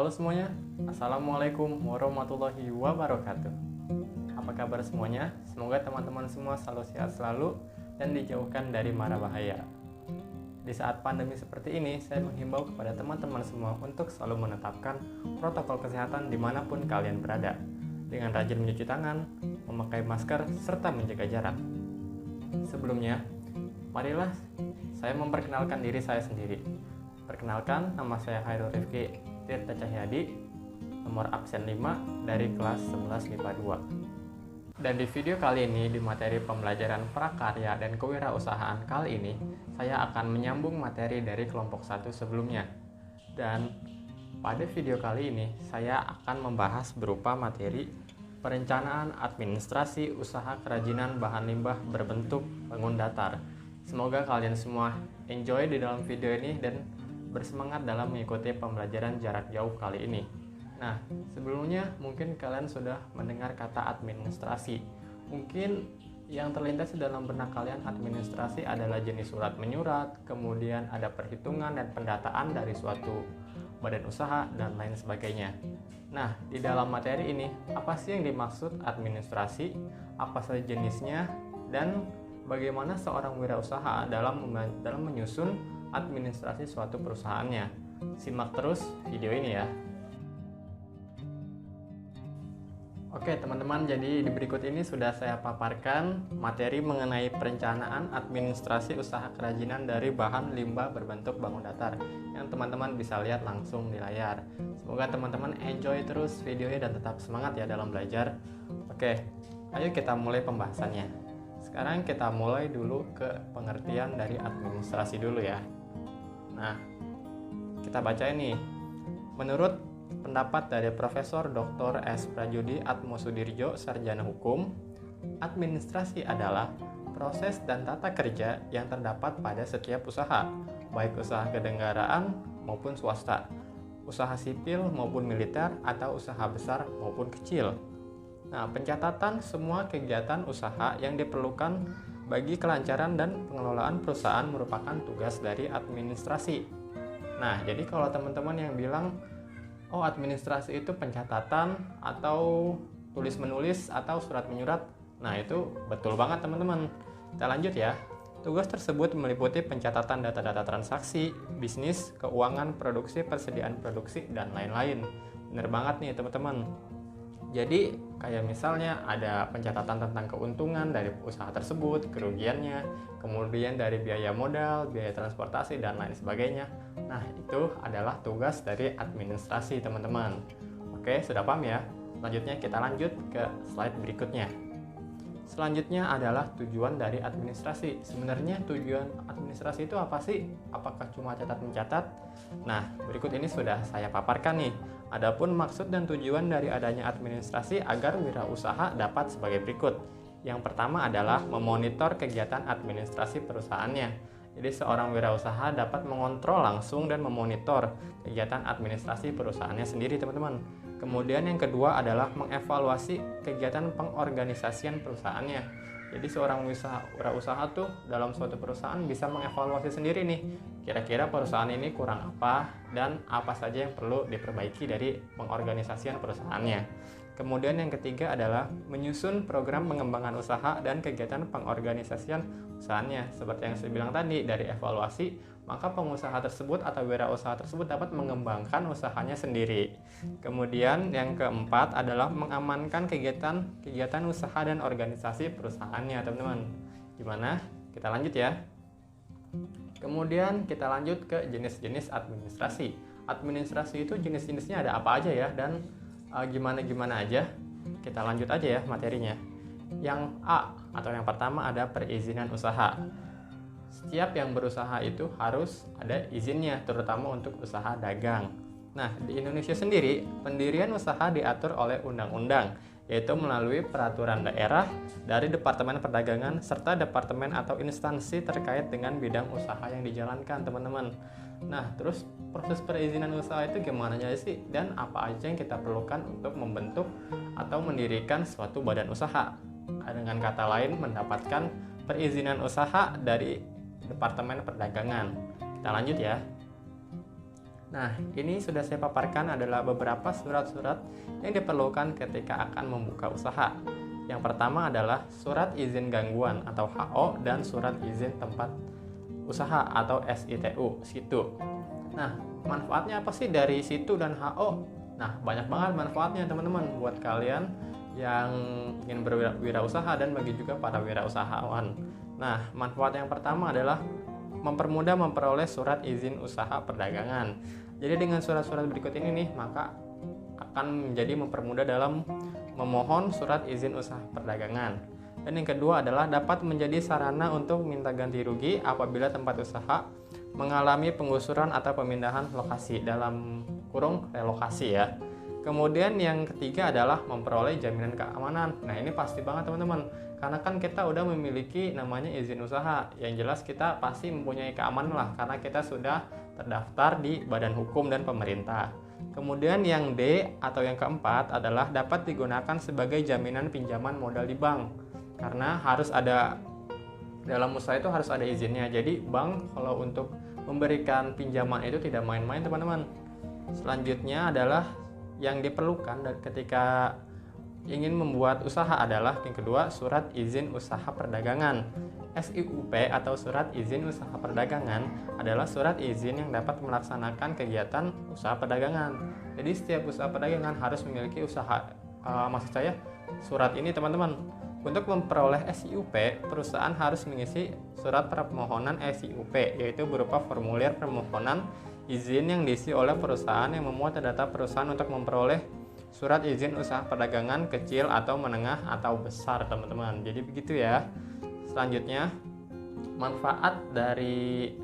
Halo semuanya, Assalamualaikum warahmatullahi wabarakatuh. Apa kabar semuanya? Semoga teman-teman semua selalu sehat selalu dan dijauhkan dari mara bahaya. Di saat pandemi seperti ini, saya menghimbau kepada teman-teman semua untuk selalu menetapkan protokol kesehatan dimanapun kalian berada, dengan rajin mencuci tangan, memakai masker, serta menjaga jarak. Sebelumnya, marilah saya memperkenalkan diri saya sendiri. Perkenalkan, nama saya Hairul Rifki Tirta Cahyadi, nomor absen 5 dari kelas 11 MIPA 2. Dan di video kali ini, di materi pembelajaran prakarya dan kewirausahaan kali ini, saya akan menyambung materi dari kelompok 1 sebelumnya. Dan pada video kali ini, saya akan membahas berupa materi perencanaan administrasi usaha kerajinan bahan limbah berbentuk bangun datar. Semoga kalian semua enjoy di dalam video ini dan bersemangat dalam mengikuti pembelajaran jarak jauh kali ini. Nah, sebelumnya mungkin kalian sudah mendengar kata administrasi. Mungkin yang terlintas di dalam benak kalian administrasi adalah jenis surat menyurat, kemudian ada perhitungan dan pendataan dari suatu badan usaha, dan lain sebagainya. Nah, di dalam materi ini, apa sih yang dimaksud administrasi, apa saja jenisnya, dan bagaimana seorang wirausaha dalam menyusun administrasi suatu perusahaannya. Simak terus video ini ya. Oke teman-teman, jadi di berikut ini sudah saya paparkan materi mengenai perencanaan administrasi usaha kerajinan dari bahan limbah berbentuk bangun datar, yang teman-teman bisa lihat langsung di layar. Semoga teman-teman enjoy terus videonya dan tetap semangat ya dalam belajar. Oke, ayo kita mulai pembahasannya. Sekarang kita mulai dulu ke pengertian dari administrasi dulu ya. Nah, kita baca ini. Menurut pendapat dari Profesor Dr. S. Prajudi Atmosudirjo, Sarjana Hukum, administrasi adalah proses dan tata kerja yang terdapat pada setiap usaha, baik usaha kenegaraan maupun swasta, usaha sipil maupun militer, atau usaha besar maupun kecil. Nah, pencatatan semua kegiatan usaha yang diperlukan bagi kelancaran dan pengelolaan perusahaan merupakan tugas dari administrasi. Nah, jadi kalau teman-teman yang bilang, oh administrasi itu pencatatan atau tulis-menulis atau surat menyurat, nah itu betul banget teman-teman. Kita lanjut ya. Tugas tersebut meliputi pencatatan data-data transaksi, bisnis, keuangan, produksi, persediaan produksi, dan lain-lain. Bener banget nih teman-teman. Jadi kayak misalnya ada pencatatan tentang keuntungan dari usaha tersebut, kerugiannya, kemudian dari biaya modal, biaya transportasi, dan lain sebagainya. Nah, itu adalah tugas dari administrasi teman-teman. Oke, sudah paham ya? Selanjutnya kita lanjut ke slide berikutnya. Selanjutnya adalah tujuan dari administrasi. Sebenarnya tujuan administrasi itu apa sih? Apakah cuma catat-mencatat? Nah, berikut ini sudah saya paparkan nih. Adapun maksud dan tujuan dari adanya administrasi agar wirausaha dapat sebagai berikut. Yang pertama adalah memonitor kegiatan administrasi perusahaannya. Jadi seorang wirausaha dapat mengontrol langsung dan memonitor kegiatan administrasi perusahaannya sendiri, teman-teman. Kemudian yang kedua adalah mengevaluasi kegiatan pengorganisasian perusahaannya. Jadi seorang wirausaha tuh dalam suatu perusahaan bisa mengevaluasi sendiri nih, kira-kira perusahaan ini kurang apa dan apa saja yang perlu diperbaiki dari pengorganisasian perusahaannya. Kemudian yang ketiga adalah menyusun program pengembangan usaha dan kegiatan pengorganisasian usahanya. Seperti yang saya bilang tadi, dari evaluasi, maka pengusaha tersebut atau wirausaha tersebut dapat mengembangkan usahanya sendiri. Kemudian yang keempat adalah mengamankan kegiatan usaha dan organisasi perusahaannya, teman-teman. Gimana? Kita lanjut ya. Kemudian kita lanjut ke jenis-jenis administrasi. Administrasi itu jenis-jenisnya ada apa aja ya, dan gimana aja. Kita lanjut aja ya materinya. Yang A atau yang pertama ada perizinan usaha. Setiap yang berusaha itu harus ada izinnya, terutama untuk usaha dagang. Nah, di Indonesia sendiri, pendirian usaha diatur oleh undang-undang, yaitu melalui peraturan daerah dari Departemen Perdagangan serta departemen atau instansi terkait dengan bidang usaha yang dijalankan, teman-teman. Nah, terus proses perizinan usaha itu gimana aja sih? Dan apa aja yang kita perlukan untuk membentuk atau mendirikan suatu badan usaha? Dengan kata lain, mendapatkan perizinan usaha dari Departemen Perdagangan. Kita lanjut ya. Nah, ini sudah saya paparkan adalah beberapa surat-surat yang diperlukan ketika akan membuka usaha. Yang pertama adalah surat izin gangguan atau HO dan surat izin tempat usaha atau SITU, situ. Nah, manfaatnya apa sih dari situ dan HO? Nah, banyak banget manfaatnya teman-teman buat kalian yang ingin berwirausaha dan bagi juga para wirausahawan. Nah, manfaat yang pertama adalah mempermudah memperoleh surat izin usaha perdagangan. Jadi dengan surat-surat berikut ini nih, maka akan menjadi mempermudah dalam memohon surat izin usaha perdagangan. Dan yang kedua adalah dapat menjadi sarana untuk minta ganti rugi apabila tempat usaha mengalami penggusuran atau pemindahan lokasi, dalam kurung relokasi ya. Kemudian yang ketiga adalah memperoleh jaminan keamanan. Nah, ini pasti banget teman-teman, karena kan kita udah memiliki namanya izin usaha, yang jelas kita pasti mempunyai keamanan lah, karena kita sudah terdaftar di badan hukum dan pemerintah. Kemudian yang D atau yang keempat adalah dapat digunakan sebagai jaminan pinjaman modal di bank, karena harus ada, dalam usaha itu harus ada izinnya. Jadi bank kalau untuk memberikan pinjaman itu tidak main-main teman-teman. Selanjutnya adalah yang diperlukan ketika ingin membuat usaha adalah yang kedua, surat izin usaha perdagangan. SIUP atau surat izin usaha perdagangan adalah surat izin yang dapat melaksanakan kegiatan usaha perdagangan. Jadi setiap usaha perdagangan harus memiliki usaha, maksud saya surat ini teman-teman. Untuk memperoleh SIUP, perusahaan harus mengisi surat permohonan SIUP, yaitu berupa formulir permohonan izin yang diisi oleh perusahaan yang memuat data perusahaan untuk memperoleh surat izin usaha perdagangan kecil atau menengah atau besar teman-teman. Jadi begitu ya. Selanjutnya, manfaat dari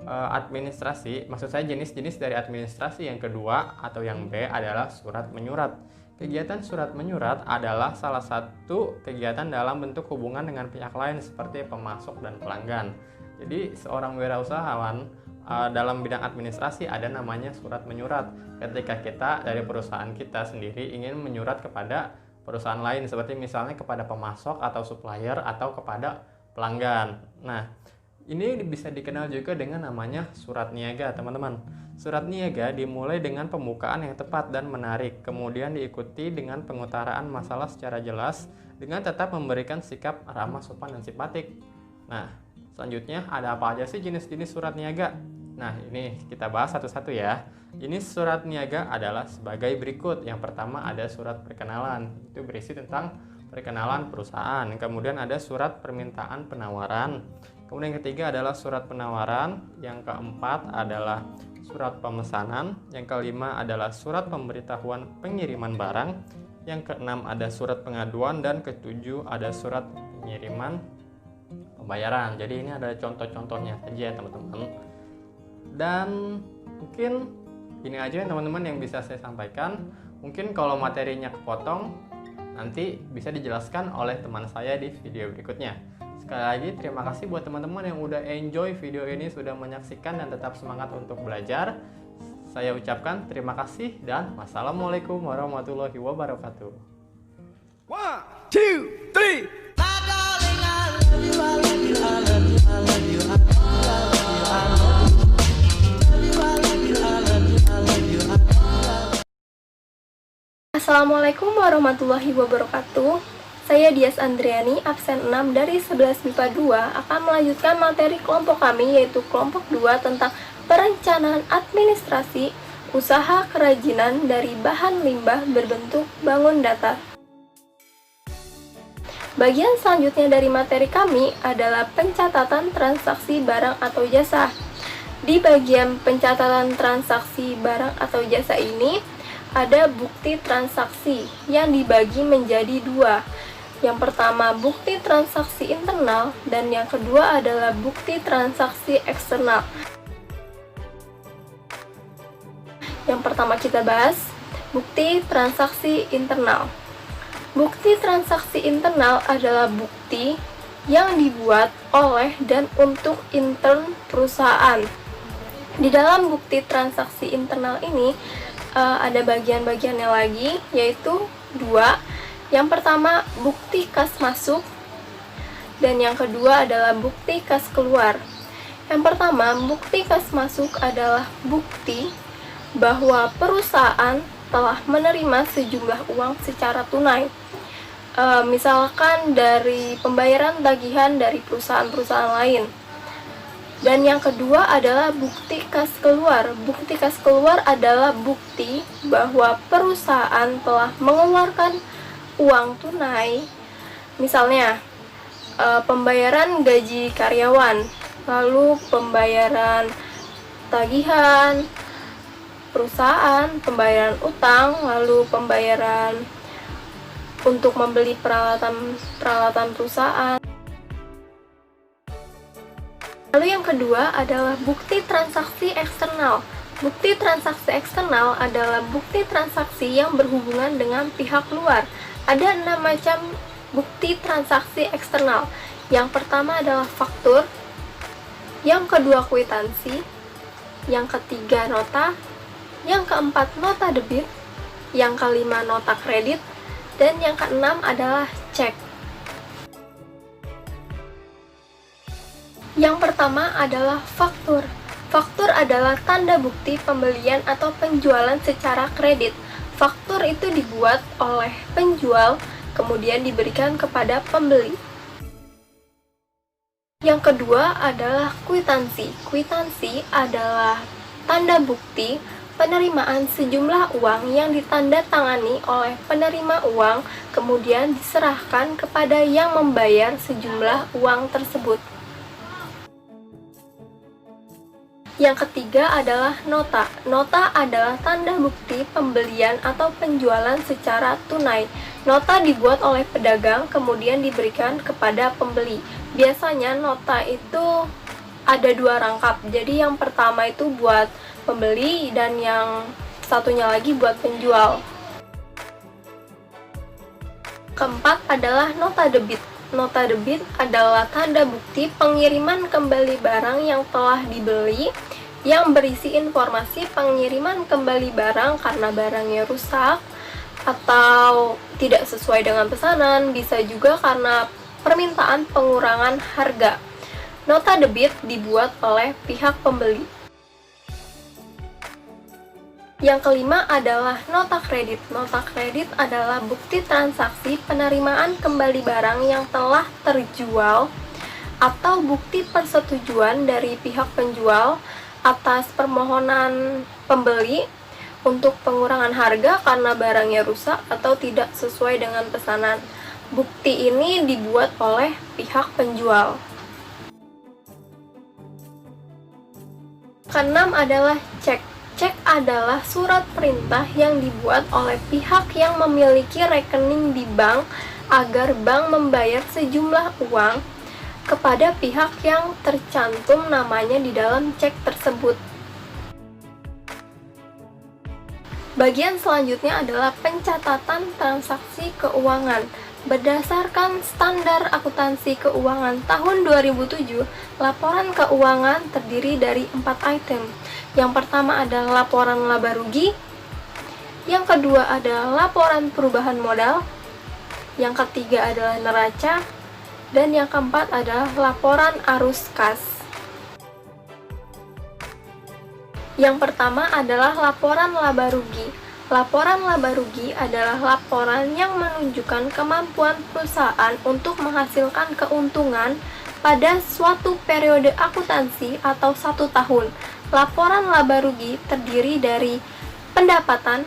administrasi, maksud saya jenis-jenis dari administrasi yang kedua atau yang B adalah surat menyurat. Kegiatan surat menyurat adalah salah satu kegiatan dalam bentuk hubungan dengan pihak lain seperti pemasok dan pelanggan. Jadi seorang wirausahawan dalam bidang administrasi ada namanya surat menyurat. Ketika kita dari perusahaan kita sendiri ingin menyurat kepada perusahaan lain, seperti misalnya kepada pemasok atau supplier atau kepada pelanggan. Nah, ini bisa dikenal juga dengan namanya surat niaga teman-teman. Surat niaga dimulai dengan pembukaan yang tepat dan menarik, kemudian diikuti dengan pengutaraan masalah secara jelas dengan tetap memberikan sikap ramah, sopan, dan simpatik. Nah, selanjutnya ada apa aja sih jenis-jenis surat niaga? Nah, ini kita bahas satu-satu ya. Ini surat niaga adalah sebagai berikut. Yang pertama ada surat perkenalan, itu berisi tentang perkenalan perusahaan. Kemudian ada surat permintaan penawaran. Kemudian yang ketiga adalah surat penawaran. Yang keempat adalah surat pemesanan. Yang kelima adalah surat pemberitahuan pengiriman barang. Yang keenam ada surat pengaduan, dan ketujuh ada surat pengiriman pembayaran. Jadi ini ada contoh-contohnya saja ya teman-teman. Dan mungkin ini aja ya teman-teman yang bisa saya sampaikan. Mungkin kalau materinya kepotong, nanti bisa dijelaskan oleh teman saya di video berikutnya. Sekali lagi terima kasih buat teman-teman yang udah enjoy video ini, sudah menyaksikan dan tetap semangat untuk belajar. Saya ucapkan terima kasih dan wassalamualaikum warahmatullahi wabarakatuh. 1, 2, 3. Assalamualaikum warahmatullahi wabarakatuh. Saya Dias Andriani, absen 6 dari 11 MIPA 2, akan melanjutkan materi kelompok kami, yaitu kelompok 2 tentang perencanaan administrasi usaha kerajinan dari bahan limbah berbentuk bangun datar. Bagian selanjutnya dari materi kami adalah pencatatan transaksi barang atau jasa. Di bagian pencatatan transaksi barang atau jasa ini, ada bukti transaksi yang dibagi menjadi dua. Yang pertama bukti transaksi internal, dan yang kedua adalah bukti transaksi eksternal. Yang pertama kita bahas bukti transaksi internal. Bukti transaksi internal adalah bukti yang dibuat oleh dan untuk intern perusahaan. Di dalam bukti transaksi internal ini ada bagian-bagiannya lagi, yaitu dua. Yang pertama bukti kas masuk, dan yang kedua adalah bukti kas keluar. Yang pertama, bukti kas masuk adalah bukti bahwa perusahaan telah menerima sejumlah uang secara tunai. Misalkan dari pembayaran tagihan dari perusahaan-perusahaan lain. Dan yang kedua adalah bukti kas keluar. Bukti kas keluar adalah bukti bahwa perusahaan telah mengeluarkan uang tunai. Misalnya, pembayaran gaji karyawan, lalu pembayaran tagihan perusahaan, pembayaran utang, lalu pembayaran untuk membeli peralatan perusahaan. Lalu yang kedua adalah bukti transaksi eksternal. Bukti transaksi eksternal adalah bukti transaksi yang berhubungan dengan pihak luar. Ada 6 macam bukti transaksi eksternal. Yang pertama adalah faktur, yang kedua kwitansi, yang ketiga nota, yang keempat nota debit, yang kelima nota kredit, dan yang keenam adalah cek. Yang pertama adalah faktur. Faktur adalah tanda bukti pembelian atau penjualan secara kredit. Faktur itu dibuat oleh penjual, kemudian diberikan kepada pembeli. Yang kedua adalah kwitansi. Kwitansi adalah tanda bukti penerimaan sejumlah uang yang ditandatangani oleh penerima uang, kemudian diserahkan kepada yang membayar sejumlah uang tersebut. Yang ketiga adalah nota. Nota adalah tanda bukti pembelian atau penjualan secara tunai. Nota dibuat oleh pedagang, kemudian diberikan kepada pembeli. Biasanya nota itu ada 2 rangkap. Jadi yang pertama itu buat pembeli dan yang satunya lagi buat penjual. Keempat adalah nota debit. Nota debit adalah tanda bukti pengiriman kembali barang yang telah dibeli, yang berisi informasi pengiriman kembali barang karena barangnya rusak atau tidak sesuai dengan pesanan, bisa juga karena permintaan pengurangan harga. Nota debit dibuat oleh pihak pembeli. Yang kelima adalah nota kredit. Nota kredit adalah bukti transaksi penerimaan kembali barang yang telah terjual atau bukti persetujuan dari pihak penjual atas permohonan pembeli untuk pengurangan harga karena barangnya rusak atau tidak sesuai dengan pesanan. Bukti ini dibuat oleh pihak penjual. Keenam adalah cek. Cek adalah surat perintah yang dibuat oleh pihak yang memiliki rekening di bank agar bank membayar sejumlah uang kepada pihak yang tercantum namanya di dalam cek tersebut. Bagian selanjutnya adalah pencatatan transaksi keuangan. Berdasarkan standar akuntansi keuangan tahun 2007, laporan keuangan terdiri dari 4 item. Yang pertama adalah laporan laba rugi, yang kedua adalah laporan perubahan modal, yang ketiga adalah neraca, dan yang keempat adalah laporan arus kas. Yang pertama adalah laporan laba rugi. Laporan laba rugi adalah laporan yang menunjukkan kemampuan perusahaan untuk menghasilkan keuntungan pada suatu periode akuntansi atau 1 tahun. Laporan laba rugi terdiri dari pendapatan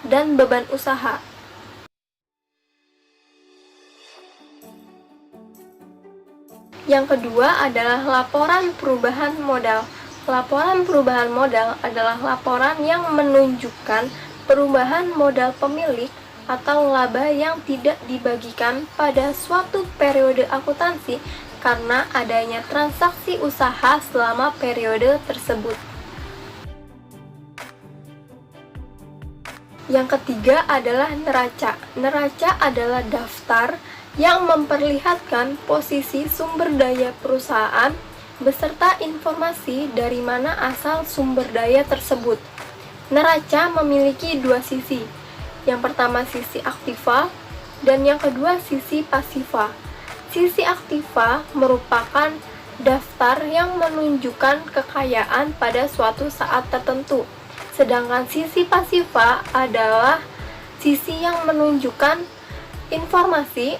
dan beban usaha. Yang kedua adalah laporan perubahan modal. Laporan perubahan modal adalah laporan yang menunjukkan perubahan modal pemilik atau laba yang tidak dibagikan pada suatu periode akuntansi karena adanya transaksi usaha selama periode tersebut. Yang ketiga adalah neraca. Neraca adalah daftar yang memperlihatkan posisi sumber daya perusahaan beserta informasi dari mana asal sumber daya tersebut. Neraca memiliki 2 sisi. Yang pertama sisi aktiva dan yang kedua sisi pasiva. Sisi aktiva merupakan daftar yang menunjukkan kekayaan pada suatu saat tertentu. Sedangkan sisi pasifa adalah sisi yang menunjukkan informasi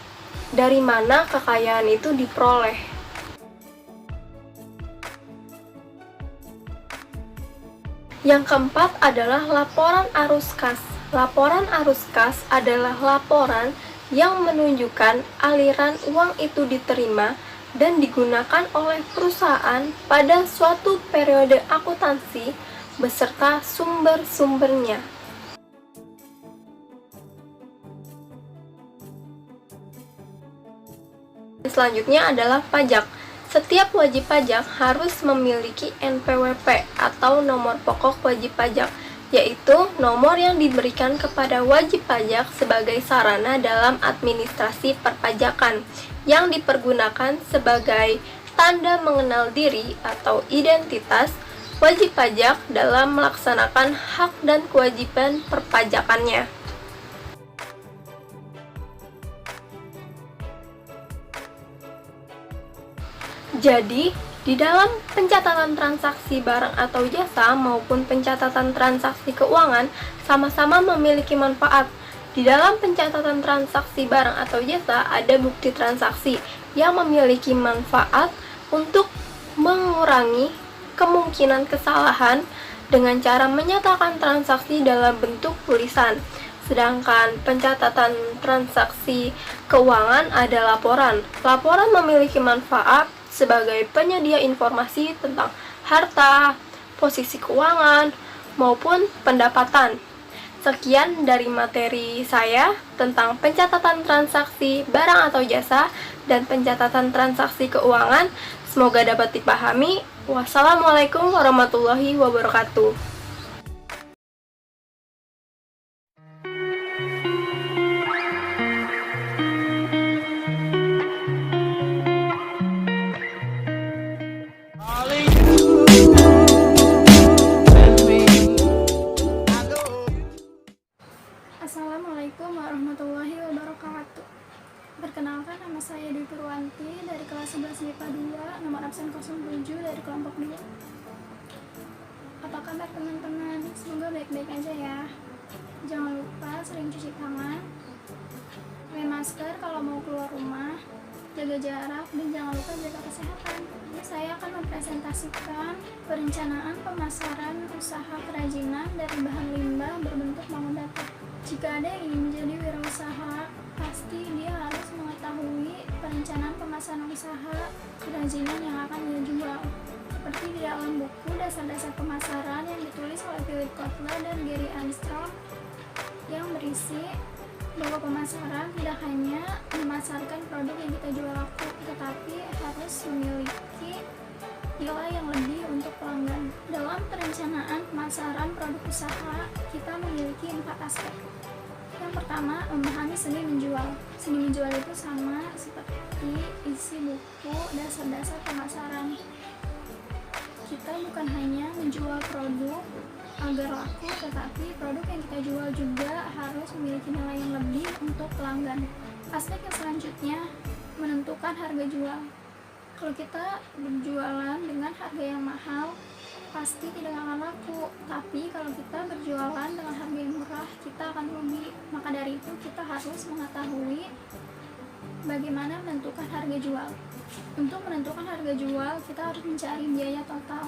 dari mana kekayaan itu diperoleh. Yang keempat adalah laporan arus kas. Laporan arus kas adalah laporan yang menunjukkan aliran uang itu diterima dan digunakan oleh perusahaan pada suatu periode akuntansi beserta sumber-sumbernya. Selanjutnya adalah pajak. Setiap wajib pajak harus memiliki NPWP atau nomor pokok wajib pajak, yaitu nomor yang diberikan kepada wajib pajak sebagai sarana dalam administrasi perpajakan yang dipergunakan sebagai tanda mengenal diri atau identitas wajib pajak dalam melaksanakan hak dan kewajiban perpajakannya. Jadi, di dalam pencatatan transaksi barang atau jasa maupun pencatatan transaksi keuangan sama-sama memiliki manfaat. Di dalam pencatatan transaksi barang atau jasa ada bukti transaksi yang memiliki manfaat untuk mengurangi kemungkinan kesalahan dengan cara menyatakan transaksi dalam bentuk tulisan. Sedangkan pencatatan transaksi keuangan ada laporan. Laporan memiliki manfaat sebagai penyedia informasi tentang harta, posisi keuangan, maupun pendapatan. Sekian dari materi saya tentang pencatatan transaksi barang atau jasa dan pencatatan transaksi keuangan. Semoga dapat dipahami. Wassalamualaikum warahmatullahi wabarakatuh. Assalamualaikum warahmatullahi wabarakatuh. Perkenalkan, nama saya Dwi Purwanti dari kelas 11 MIPA 2, nomor absen 07 dari kelompok 2. Apa kabar teman-teman? Semoga baik-baik aja ya. Jangan lupa sering cuci tangan, pakai masker kalau mau keluar rumah, jaga jarak, dan jangan lupa jaga kesehatan. Saya akan mempresentasikan perencanaan pemasaran usaha kerajinan dari bahan limbah berbentuk bangun datar. Jika ada yang ingin menjadi wirausaha, pasti dia harus mengetahui perencanaan pemasaran usaha kerajinan yang akan dia jual. Seperti di dalam buku Dasar-Dasar Pemasaran yang ditulis oleh Philip Kotler dan Gary Armstrong, yang berisi bahwa pemasaran tidak hanya memasarkan produk yang kita jual laku, tetapi harus memiliki nilai yang lebih untuk pelanggan. Dalam perencanaan pemasaran produk usaha, kita memiliki 4 aspek. Yang pertama, memahami seni menjual. Seni menjual itu sama seperti isi buku Dasar-Dasar Pemasaran. Kita bukan hanya menjual produk agar laku, tetapi produk yang kita jual juga harus memiliki nilai yang lebih untuk pelanggan. Aspek yang selanjutnya, menentukan harga jual. Kalau kita berjualan dengan harga yang mahal, pasti tidak akan laku. Tapi kalau kita berjualan dengan harga yang murah, kita akan rugi. Maka dari itu kita harus mengetahui bagaimana menentukan harga jual. Untuk menentukan harga jual, kita harus mencari biaya total.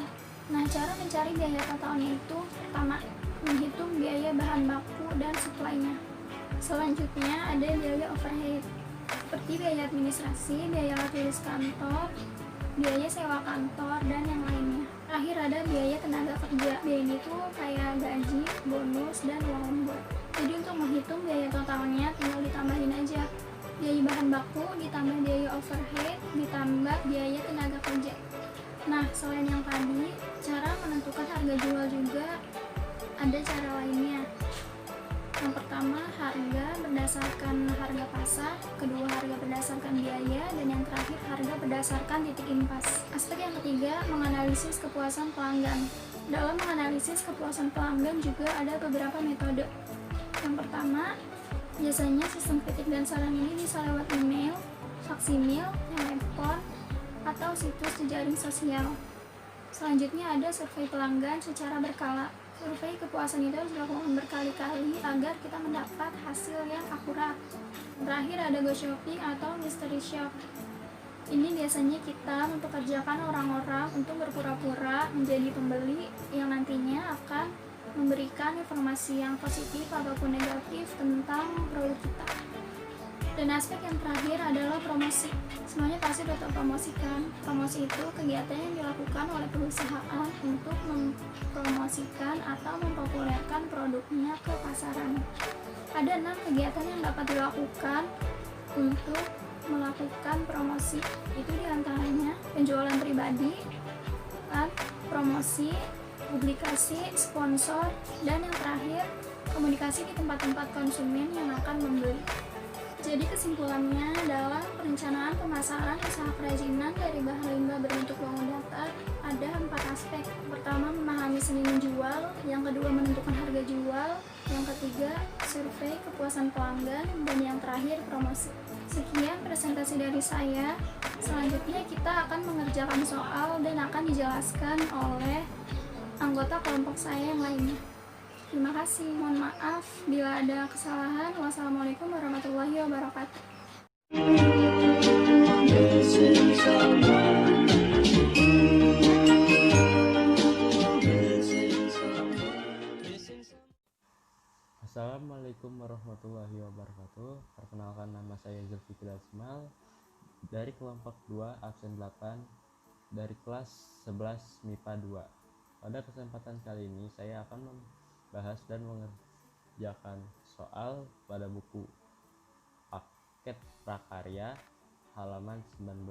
Nah, cara mencari biaya totalnya itu pertama, menghitung biaya bahan baku dan suplainya. Selanjutnya ada biaya overhead, seperti biaya administrasi, biaya tulis kantor, biaya sewa kantor, dan yang lainnya. Terakhir ada biaya tenaga kerja. Biaya ini tuh kayak gaji, bonus, dan uang lembur. Jadi untuk menghitung biaya totalnya tinggal ditambahin aja. Biaya bahan baku ditambah biaya overhead ditambah biaya tenaga kerja. Nah, selain yang tadi, cara menentukan harga jual juga ada cara lainnya. Yang pertama, harga berdasarkan harga pasar, kedua harga berdasarkan biaya, dan yang terakhir harga berdasarkan titik impas. Aspek yang ketiga, menganalisis kepuasan pelanggan. Dalam menganalisis kepuasan pelanggan juga ada beberapa metode. Yang pertama, biasanya sistem kritik dan saran ini bisa lewat email, faksimil, telepon, atau situs jejaring sosial. Selanjutnya ada survei pelanggan secara berkala. Survei kepuasan itu harus dilakukan berkali-kali agar kita mendapat hasil yang akurat. Terakhir ada go shopping atau mystery shop. Ini biasanya kita mempekerjakan orang-orang untuk berpura-pura menjadi pembeli yang nantinya akan memberikan informasi yang positif ataupun negatif tentang produk kita. Dan aspek yang terakhir adalah promosi. Semuanya pasti sudah terpromosikan. Promosi itu kegiatan yang dilakukan oleh perusahaan untuk mempromosikan atau mempopulerkan produknya ke pasaran. Ada 6 kegiatan yang dapat dilakukan untuk melakukan promosi. Itu diantaranya penjualan pribadi, promosi, publikasi, sponsor, dan yang terakhir komunikasi di tempat-tempat konsumen yang akan membeli. Jadi kesimpulannya adalah perencanaan pemasaran usaha kerajinan dari bahan limbah berbentuk bangun datar ada 4 aspek. Pertama, memahami seni menjual, yang kedua menentukan harga jual, yang ketiga survei kepuasan pelanggan, dan yang terakhir promosi. Sekian presentasi dari saya. Selanjutnya kita akan mengerjakan soal dan akan dijelaskan oleh anggota kelompok saya yang lainnya. Terima kasih. Mohon maaf bila ada kesalahan. Wassalamualaikum warahmatullahi wabarakatuh. Assalamualaikum warahmatullahi wabarakatuh. Perkenalkan, nama saya Zulfikri Asmal dari kelompok 2 absen 8 dari kelas 11 MIPA 2. Pada kesempatan kali ini saya akan membahas dan mengerjakan soal pada buku paket prakarya halaman 19.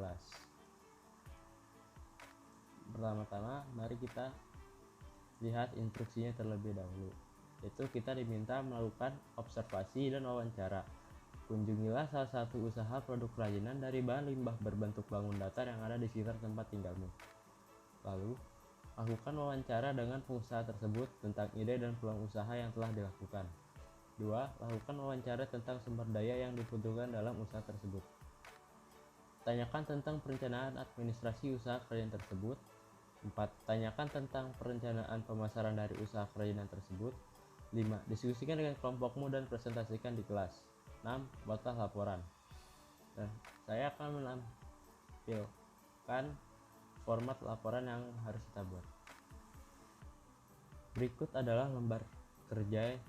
Pertama-tama mari kita lihat instruksinya terlebih dahulu, yaitu kita diminta melakukan observasi dan wawancara. Kunjungilah salah satu usaha produk kerajinan dari bahan limbah berbentuk bangun datar yang ada di sekitar tempat tinggalmu. Lalu lakukan wawancara dengan pengusaha tersebut tentang ide dan peluang usaha yang telah dilakukan. 2. Lakukan wawancara tentang sumber daya yang dibutuhkan dalam usaha tersebut. Tanyakan tentang perencanaan administrasi usaha kerajinan tersebut. 4. Tanyakan tentang perencanaan pemasaran dari usaha kerajinan tersebut. 5. Diskusikan dengan kelompokmu dan presentasikan di kelas. 6. Buatlah laporan. Dan saya akan menampilkan format laporan yang harus kita buat. Berikut adalah lembar kerja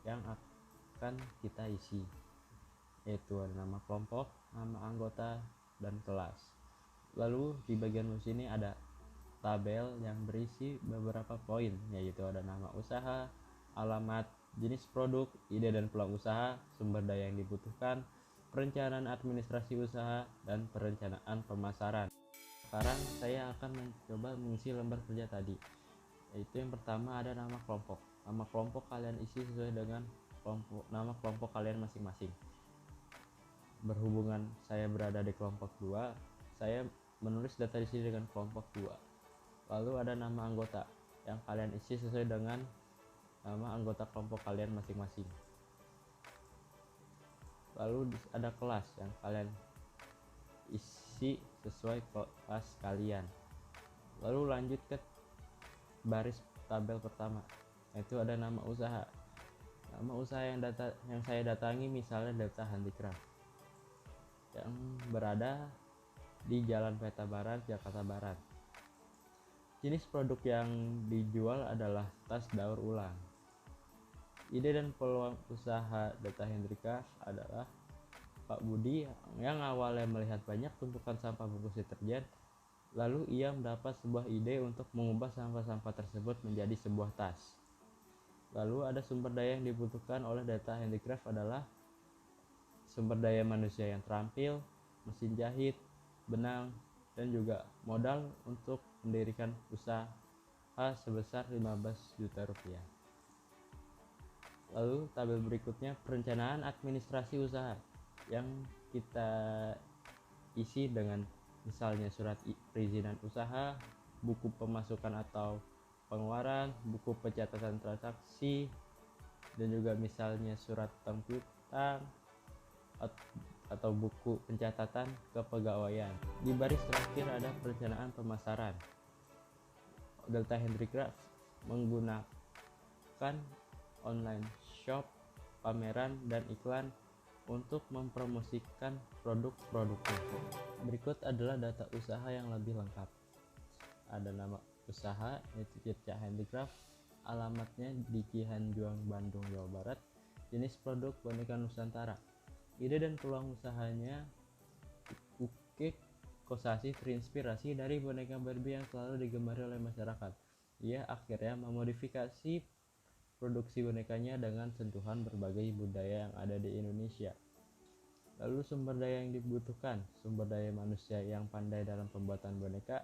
yang akan kita isi, yaitu ada nama kelompok, nama anggota, dan kelas. Lalu di bagian sini ada tabel yang berisi beberapa poin, yaitu ada nama usaha, alamat, jenis produk, ide dan peluang usaha, sumber daya yang dibutuhkan, perencanaan administrasi usaha, dan perencanaan pemasaran. Sekarang saya akan mencoba mengisi lembar kerja tadi, yaitu yang pertama ada nama kelompok. Nama kelompok kalian isi sesuai dengan nama kelompok kalian masing-masing. Berhubungan saya berada di kelompok 2, saya menulis data di sini dengan kelompok 2. Lalu ada nama anggota yang kalian isi sesuai dengan nama anggota kelompok kalian masing-masing. Lalu ada kelas yang kalian isi sesuai kelas kalian. Lalu lanjut ke baris tabel pertama, yaitu ada nama usaha. Nama usaha yang saya datangi misalnya Delta Handicraft yang berada di Jalan Peta Barat, Jakarta Barat. Jenis produk yang dijual adalah tas daur ulang. Ide dan peluang usaha Delta Handicraft adalah Pak Budi yang awalnya melihat banyak tumpukan sampah bungkus deterjen, lalu ia mendapat sebuah ide untuk mengubah sampah-sampah tersebut menjadi sebuah tas. Lalu ada sumber daya yang dibutuhkan oleh Delta Handicraft adalah sumber daya manusia yang terampil, mesin jahit, benang, dan juga modal untuk mendirikan usaha sebesar 15 juta rupiah. Lalu tabel berikutnya perencanaan administrasi usaha yang kita isi dengan misalnya surat perizinan usaha, buku pemasukan atau pengeluaran, buku pencatatan transaksi, dan juga misalnya surat utang piutang, atau buku pencatatan kepegawaian. Di baris terakhir ada perencanaan pemasaran. Delta Handicraft menggunakan online shop, pameran, dan iklan untuk mempromosikan produk-produknya. Berikut adalah data usaha yang lebih lengkap. Ada nama usaha yaitu Tirca Handicraft, alamatnya di Cihanjuang, Bandung, Jawa Barat, jenis produk boneka Nusantara. Ide dan peluang usahanya, Uke Kosasi terinspirasi dari boneka Barbie yang selalu digemari oleh masyarakat. Ia akhirnya memodifikasi produksi bonekanya dengan sentuhan berbagai budaya yang ada di Indonesia. Lalu sumber daya yang dibutuhkan, sumber daya manusia yang pandai dalam pembuatan boneka.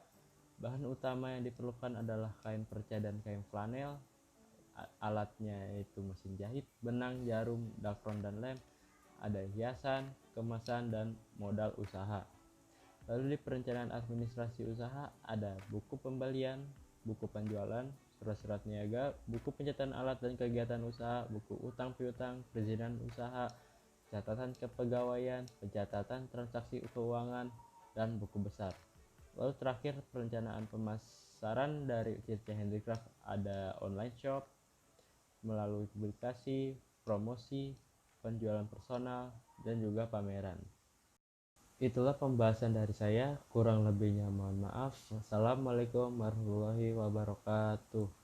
Bahan utama yang diperlukan adalah kain perca dan kain flanel. Alatnya yaitu mesin jahit, benang, jarum, dakron, dan lem. Ada hiasan, kemasan, dan modal usaha. Lalu di perencanaan administrasi usaha ada buku pembelian, buku penjualan, surat-surat niaga, buku pencatatan alat dan kegiatan usaha, buku utang piutang, perizinan usaha, catatan kepegawaian, pencatatan transaksi keuangan, dan buku besar. Lalu terakhir perencanaan pemasaran dari Tirca Handicraft ada online shop, melalui publikasi, promosi, penjualan personal, dan juga pameran. Itulah pembahasan dari saya, kurang lebihnya mohon maaf. Wassalamualaikum warahmatullahi wabarakatuh.